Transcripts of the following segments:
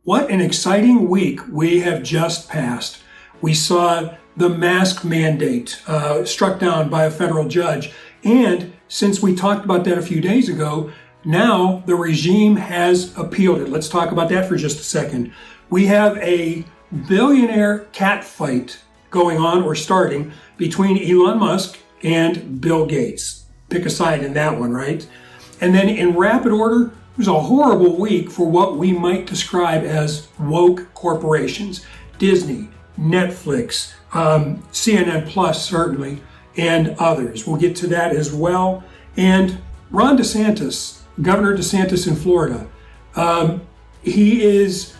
What an exciting week we have just passed. We saw the mask mandate struck down by a federal judge. And since we talked about that a few days ago, now the regime has appealed it. Let's talk about that for just a second. We have a billionaire catfight going on or starting between Elon Musk and Bill Gates. Pick a side in that one, right? And then in rapid order, it was a horrible week for what we might describe as woke corporations. Disney, Netflix, CNN Plus certainly, and others. We'll get to that as well. And Ron DeSantis, Governor DeSantis in Florida, he is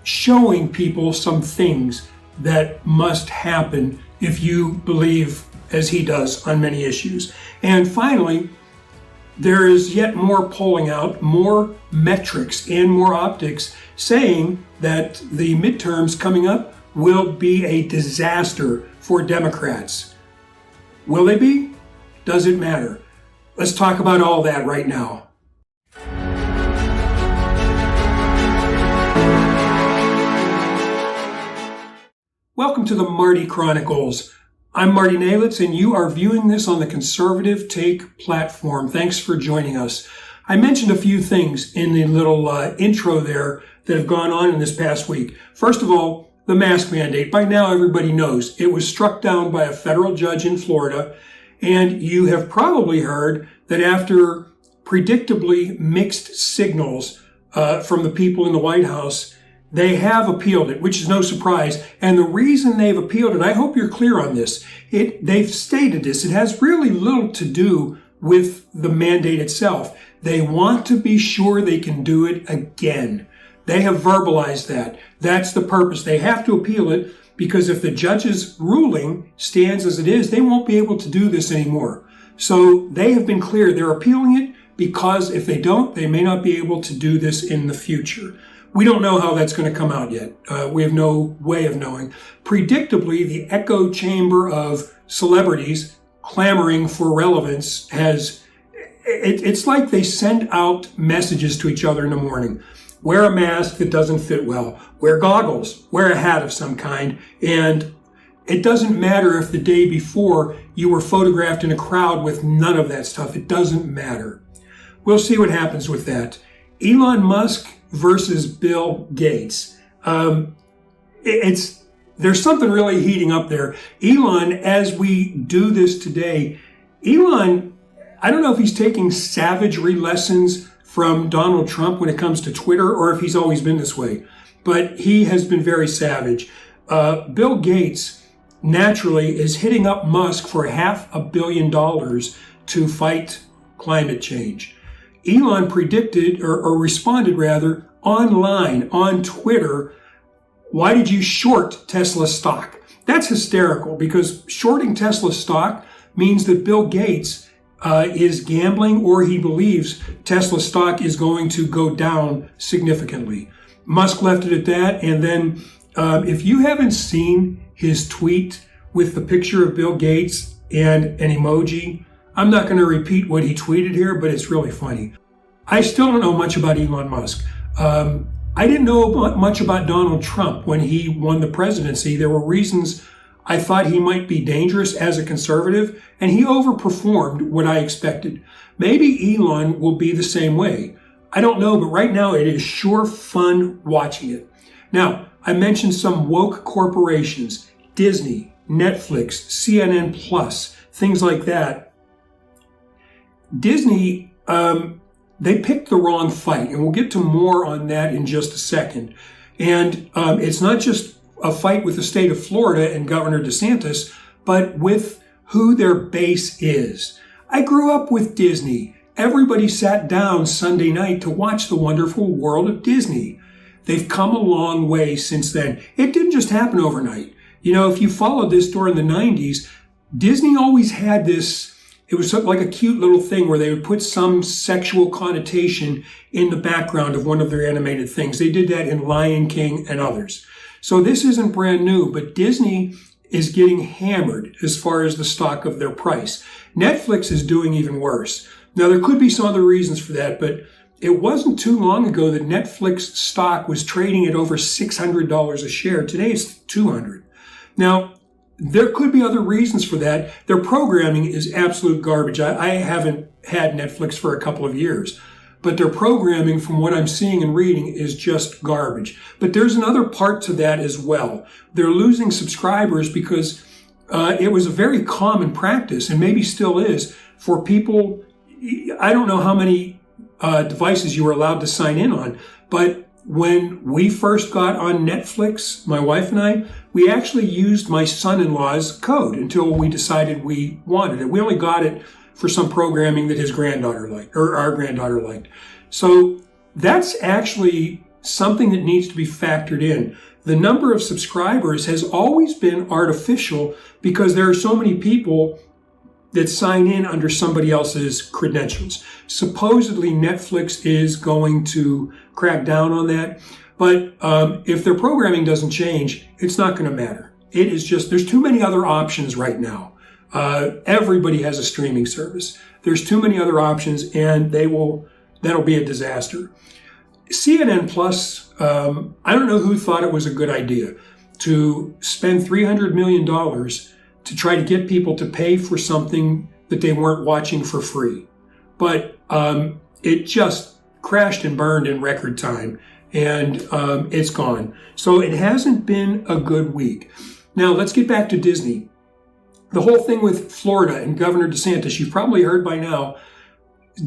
showing people some things that must happen if you believe as he does on many issues. And finally, there is yet more polling out, more metrics and more optics saying that the midterms coming up will be a disaster for Democrats. Will they be? Does it matter? Let's talk about all that right now. Welcome to the Marty Chronicles. I'm Marty Nalitz, and you are viewing this on the Conservative Take platform. Thanks for joining us. I mentioned a few things in the little intro there that have gone on in this past week. First of all, the mask mandate. By now, everybody knows it was struck down by a federal judge in Florida, and you have probably heard that after predictably mixed signals from the people in the White House, they have appealed it, which is no surprise. And the reason they've appealed it, I hope you're clear on this, they've stated this, it has really little to do with the mandate itself. They want to be sure they can do it again. They have verbalized that. That's the purpose. They have to appeal it because if the judge's ruling stands as it is, they won't be able to do this anymore. So they have been clear. They're appealing it because if they don't, they may not be able to do this in the future. We don't know how that's going to come out yet. We have no way of knowing. Predictably, the echo chamber of celebrities clamoring for relevance it's like they send out messages to each other in the morning. Wear a mask that doesn't fit well. Wear goggles. Wear a hat of some kind. And it doesn't matter if the day before you were photographed in a crowd with none of that stuff. It doesn't matter. We'll see what happens with that. Elon Musk versus Bill Gates. There's something really heating up there. Elon, as we do this today, Elon, I don't know if he's taking savagery lessons from Donald Trump when it comes to Twitter or if he's always been this way, but he has been very savage. Bill Gates naturally is hitting up Musk for $500 million to fight climate change. Elon predicted, or responded rather, online, on Twitter, why did you short Tesla stock? That's hysterical because shorting Tesla stock means that Bill Gates is gambling or he believes Tesla stock is going to go down significantly. Musk left it at that. And then if you haven't seen his tweet with the picture of Bill Gates and an emoji, I'm not going to repeat what he tweeted here, but it's really funny. I still don't know much about Elon Musk. I didn't know much about Donald Trump when he won the presidency. There were reasons I thought he might be dangerous as a conservative, and he overperformed what I expected. Maybe Elon will be the same way. I don't know, but right now it is sure fun watching it. Now, I mentioned some woke corporations, Disney, Netflix, CNN Plus, things like that. Disney, they picked the wrong fight, and we'll get to more on that in just a second. And it's not just a fight with the state of Florida and Governor DeSantis, but with who their base is. I grew up with Disney. Everybody sat down Sunday night to watch the wonderful world of Disney. They've come a long way since then. It didn't just happen overnight. You know, if you followed this during the 90s, Disney always had this. It was like a cute little thing where they would put some sexual connotation in the background of one of their animated things. They did that in Lion King and others. So this isn't brand new, but Disney is getting hammered as far as the stock of their price. Netflix is doing even worse. Now, there could be some other reasons for that, but it wasn't too long ago that Netflix stock was trading at over $600 a share. Today it's $200. Now, there could be other reasons for that. Their programming is absolute garbage. I haven't had Netflix for a couple of years, but their programming, from what I'm seeing and reading, is just garbage. But there's another part to that as well. They're losing subscribers because it was a very common practice, and maybe still is, for people. I don't know how many devices you were allowed to sign in on, but when we first got on Netflix, my wife and I, we actually used my son-in-law's code until we decided we wanted it. We only got it for some programming that his granddaughter liked, or our granddaughter liked. So that's actually something that needs to be factored in. The number of subscribers has always been artificial because there are so many people that sign in under somebody else's credentials. Supposedly Netflix is going to crack down on that, but if their programming doesn't change, it's not going to matter. It is just, there's too many other options right now. Everybody has a streaming service. There's too many other options, and that'll be a disaster. CNN Plus, I don't know who thought it was a good idea to spend $300 million to try to get people to pay for something that they weren't watching for free. But it just crashed and burned in record time, and it's gone. So it hasn't been a good week. Now, let's get back to Disney. The whole thing with Florida and Governor Desantis, you've probably heard by now,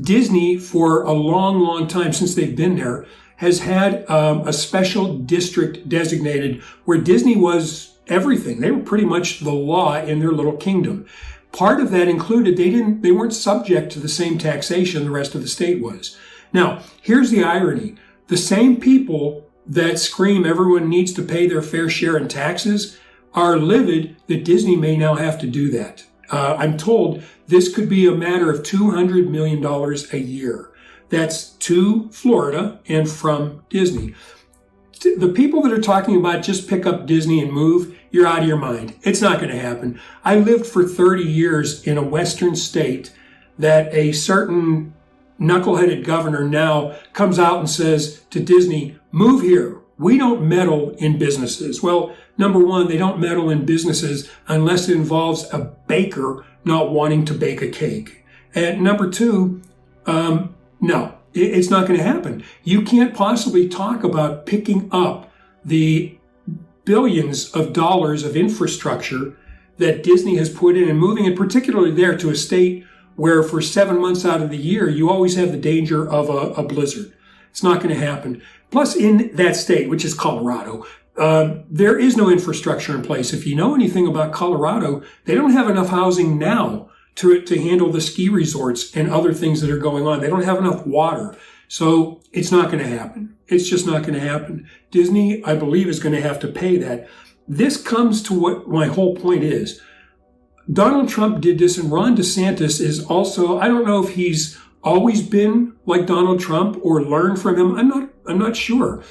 Disney, for a long, long time since they've been there, has had a special district designated where Disney was everything. They were pretty much the law in their little kingdom. Part of that included they weren't subject to the same taxation the rest of the state was. Now, here's the irony. The same people that scream everyone needs to pay their fair share in taxes are livid that Disney may now have to do that. I'm told this could be a matter of $200 million a year. That's to Florida and from Disney. The people that are talking about just pick up Disney and move, you're out of your mind. It's not going to happen. I lived for 30 years in a western state that a certain knuckleheaded governor now comes out and says to Disney, move here. We don't meddle in businesses. Well, number one, they don't meddle in businesses unless it involves a baker not wanting to bake a cake. And number two, no, it's not going to happen. You can't possibly talk about picking up the billions of dollars of infrastructure that Disney has put in and moving it, particularly there, to a state where for 7 months out of the year, you always have the danger of a blizzard. It's not going to happen. Plus, in that state, which is Colorado, there is no infrastructure in place. If you know anything about Colorado, they don't have enough housing now to handle the ski resorts and other things that are going on. They don't have enough water. So it's not going to happen. It's just not going to happen. Disney, I believe, is going to have to pay that. This comes to what my whole point is. Donald Trump did this, and Ron DeSantis is also, I don't know if he's always been like Donald Trump or learned from him. I'm not sure.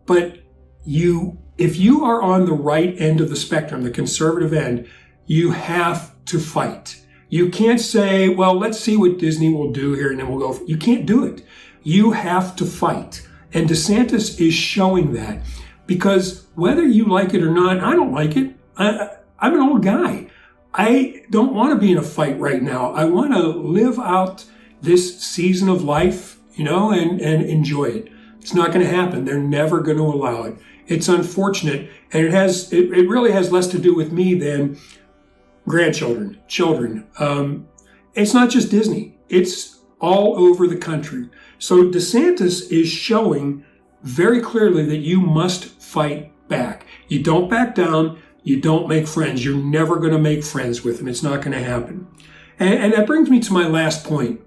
But if you are on the right end of the spectrum, the conservative end, you have to fight. You can't say, well, let's see what Disney will do here and then we'll go. You can't do it. You have to fight. And DeSantis is showing that, because whether you like it or not, I don't like it. I'm an old guy. I don't want to be in a fight right now. I want to live out this season of life, and enjoy it. It's not going to happen. They're never going to allow it. It's unfortunate. And it really has less to do with me than grandchildren, children. It's not just Disney. It's all over the country. So DeSantis is showing very clearly that you must fight back. You don't back down. You don't make friends. You're never going to make friends with them. It's not going to happen. And that brings me to my last point.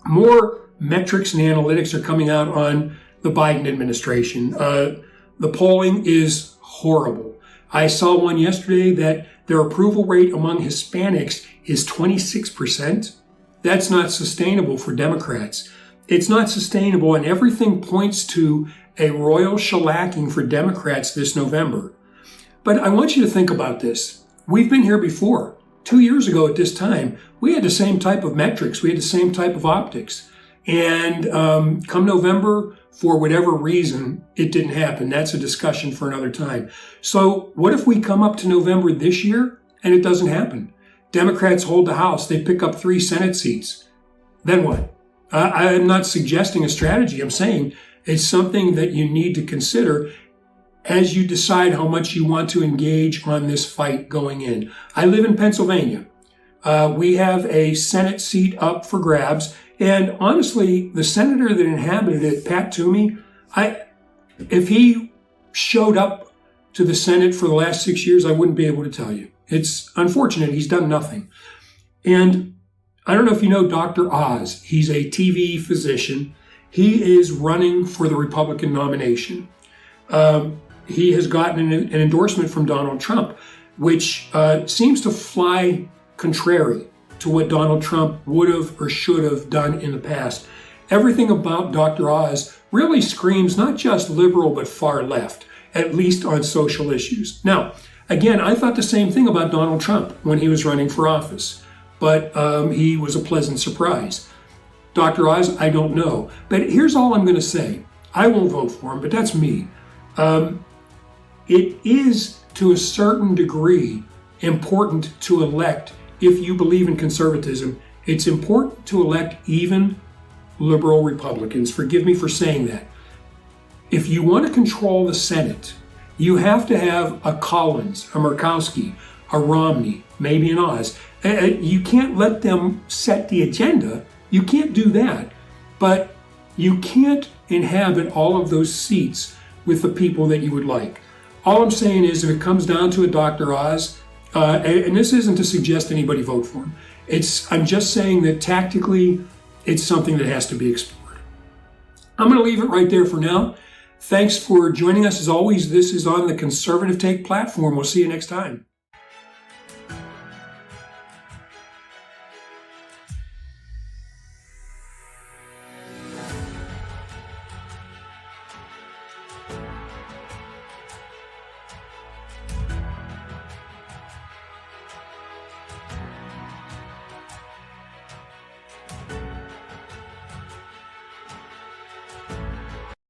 More metrics and analytics are coming out on the Biden administration. The polling is horrible. I saw one yesterday that their approval rate among Hispanics is 26%. That's not sustainable for Democrats. It's not sustainable, and everything points to a royal shellacking for Democrats this November. But I want you to think about this. We've been here before. 2 years ago at this time, we had the same type of metrics. We had the same type of optics. And come November, for whatever reason, it didn't happen. That's a discussion for another time. So what if we come up to November this year and it doesn't happen? Democrats hold the House. They pick up 3 Senate seats. Then what? I'm not suggesting a strategy. I'm saying it's something that you need to consider as you decide how much you want to engage on this fight going in. I live in Pennsylvania. We have a Senate seat up for grabs. And honestly, the senator that inhabited it, Pat Toomey, if he showed up to the Senate for the last 6 years, I wouldn't be able to tell you. It's unfortunate. He's done nothing. And I don't know if you know Dr. Oz. He's a TV physician. He is running for the Republican nomination. He has gotten an endorsement from Donald Trump, which seems to fly contrary to what Donald Trump would have or should have done in the past. Everything about Dr. Oz really screams not just liberal, but far left, at least on social issues. Now, again, I thought the same thing about Donald Trump when he was running for office, but he was a pleasant surprise. Dr. Oz, I don't know. But here's all I'm going to say. I won't vote for him, but that's me. It is, to a certain degree, important to elect. If you believe in conservatism, it's important to elect even liberal Republicans. Forgive me for saying that. If you want to control the Senate, you have to have a Collins, a Murkowski, a Romney, maybe an Oz. You can't let them set the agenda. You can't do that. But you can't inhabit all of those seats with the people that you would like. All I'm saying is if it comes down to a Dr. Oz, and this isn't to suggest anybody vote for him. I'm just saying that tactically, it's something that has to be explored. I'm going to leave it right there for now. Thanks for joining us. As always, this is on the Conservative Take platform. We'll see you next time.